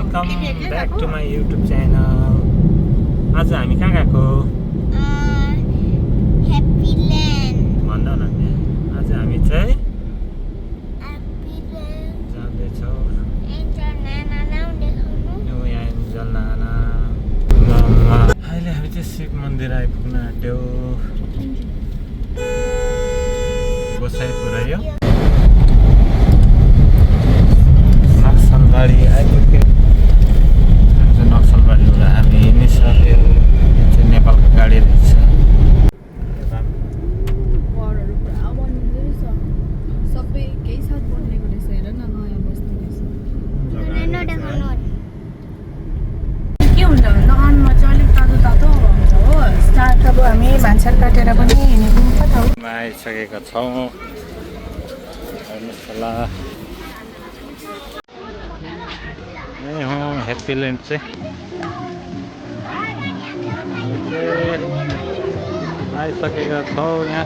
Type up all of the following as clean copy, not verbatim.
Welcome back to my YouTube channel. आज हामी कहाँ गएको भन्दा न त्यहाँ। आज हामी चाहिँ जाँदैछौँ एन्जल नाना। अहिले हामी चाहिँ शिव मन्दिर आइपुग्न आँट्यो। गोसाई पुऱ्यायो नक्सलबारी आइपुग्यो। नक्सलबारीबाट हामी हिँडिसक्यो। यो चाहिँ नेपालको गाडी रहेछ। सबै केही साथ बनिएको रहेछ। हेर न नयाँ बस्नु के हुन्छ भने दोकानमा चाहिँ अलिक तातो तातो हुन्छ हो। स्टार्ट अब हामी भान्सार काटेर पनि हिँडेको कता हो आइसकेका छौँ। हेर्नुहोस् होला यही हो ह्याप्पी ल्यान्ड चाहिँ। आइसकेका छौँ यहाँ।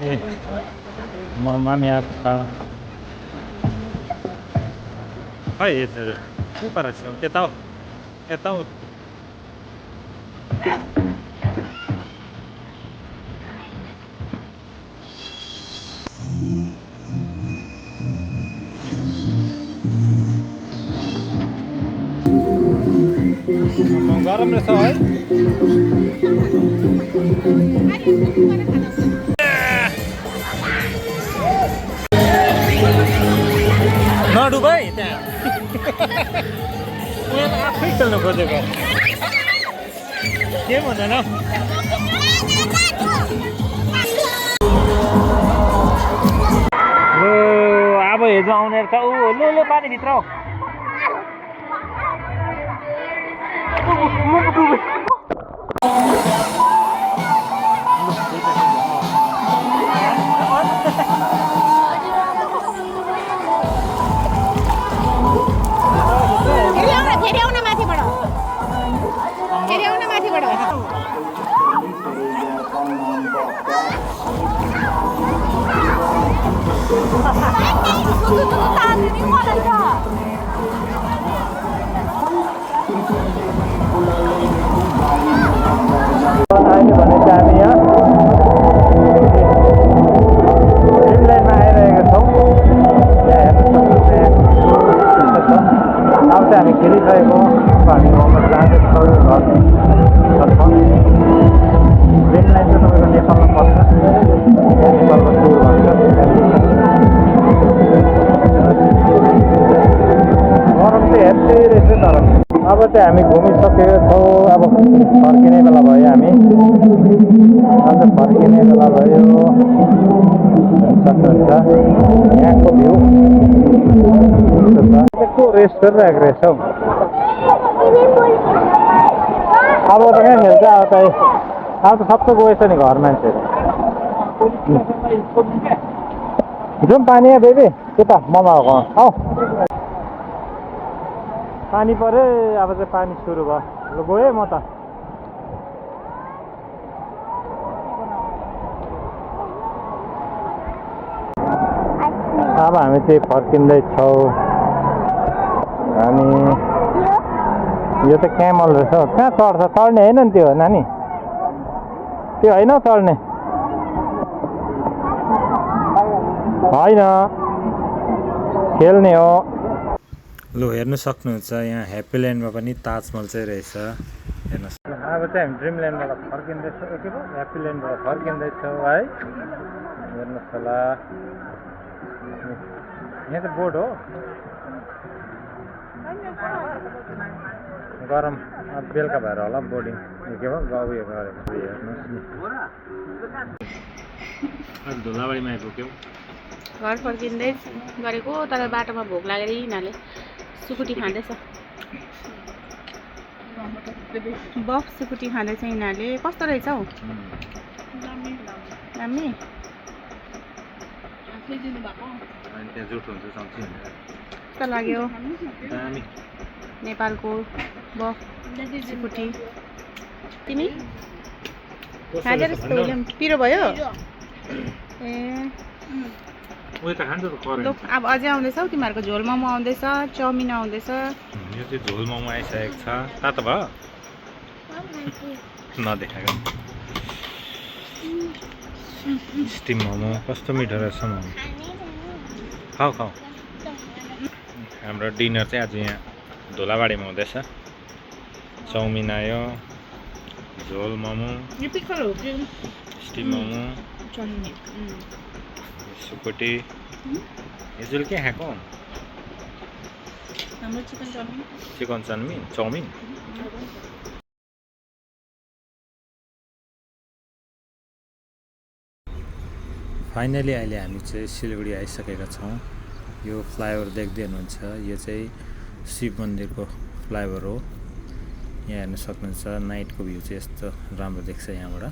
ए ममा पनि आएको छ। खै यता के पारेको छ यता हो यता हो। गरम रहेछ है। नडुब है त्यहाँ। उयो त आफै खेल्नु खोजेको के भन्दैन। अब हिजो आउने रहेछ ऊ लो पानीभित्र हो। अहिले भने चाहिँ हामी यहाँ ड्रिमल्यान्डमा आइरहेका छौँ। यहाँ हेर्नु सक्नुहुन्छ। अब चाहिँ हामी खेलिसकेको हामी गाउँमा जाँदैछौँ घरतर्फ। ड्रिमल्यान्ड चाहिँ तपाईँको नेपालमा पर्छ। नेपालको टुर भन्छ। गरम चाहिँ हेर्दै रहेछ तर अब चाहिँ हामी घुमिसकेका छौँ। अब फर्किने बेला भयो। हामी अन्त फर्किने बेला भयो। सक्नुहुन्छ यहाँको भ्यू को रेस्ट गरिरहेको रहेछ हौ। अब त कहाँ खेल्छ। अब त सबै गएछ नि घर मान्छेहरू। जाउँ पानी बेबी त्यता ममाको हौ। पानी पऱ्यो। अब चाहिँ पानी सुरु भयो। ल गएँ म त। अब हामी चाहिँ फर्किँदैछौँ। अनि यो त क्यामल रहेछ। कहाँ चढ्छ चढ्ने होइन नि त्यो नानी। त्यो होइन चढ्ने होइन खेल्ने हो। लु हेर्नु सक्नुहुन्छ यहाँ ह्याप्पी ल्यान्डमा पनि ताजमहल चाहिँ रहेछ। हेर्नुहोस् अब चाहिँ हामी ड्रिमल्यान्डबाट फर्किँदैछौँ। के पो ह्याप्पी ल्यान्डबाट फर्किँदैछौँ है। हेर्नुहोस् होला यहाँ चाहिँ बोर्ड हो। गरम अब बेलुका भएर होला बोर्डिङ के भयो उयो गरेको। हेर्नुहोस् नि धुलाबारीमा आइपुग्यौँ। घर फर्किँदै गरेको तर बाटोमा भोक लागेर यिनीहरूले सुकुटी खाँदैछ। बफ सुकुटी खाँदैछ यिनीहरूले। कस्तो रहेछ हौ दामी। कस्तो लाग्यो नेपालको बफ सुकुटी। तिमी खाँदै रहेछ पिरो भयो। ए उयो त खान्छ त लु करेन्ट अब अझै आउँदैछ हौ तिमीहरूको झोल मोमो आउँदैछ चाउमिन आउँदैछ यो चाहिँ झोल मोमो आइसकेको छ तातो भयो नदेखाएको स्टिम मोमो कस्तो मिठो रहेछ मोमो खाऊ खाऊ हाम्रो डिनर चाहिँ आज यहाँ धुलाबाडीमा हुँदैछ चाउमिन आयो झोल मोमो यो पिकल हो कि स्टिम मोमो चाउमिन सुकुटी हिजोल के खाएको हाम्रो chicken chowmein chicken chowmein finally अहिले हामी चाहिँ सिलगढी आइसकेका छौँ यो फ्लाइओभर देख्दै हुनुहुन्छ यो चाहिँ शिव मन्दिरको फ्लाइओभर हो यहाँ हेर्न सक्नुहुन्छ नाइटको भ्यू चाहिँ यस्तो राम्रो देख्छ यहाँबाट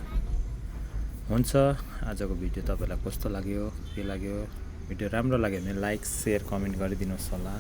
हुन्छ आजको भिडियो तपाईँलाई कस्तो लाग्यो के लाग्यो भिडियो राम्रो लाग्यो भने लाइक सेयर कमेन्ट गरिदिनुहोस् होला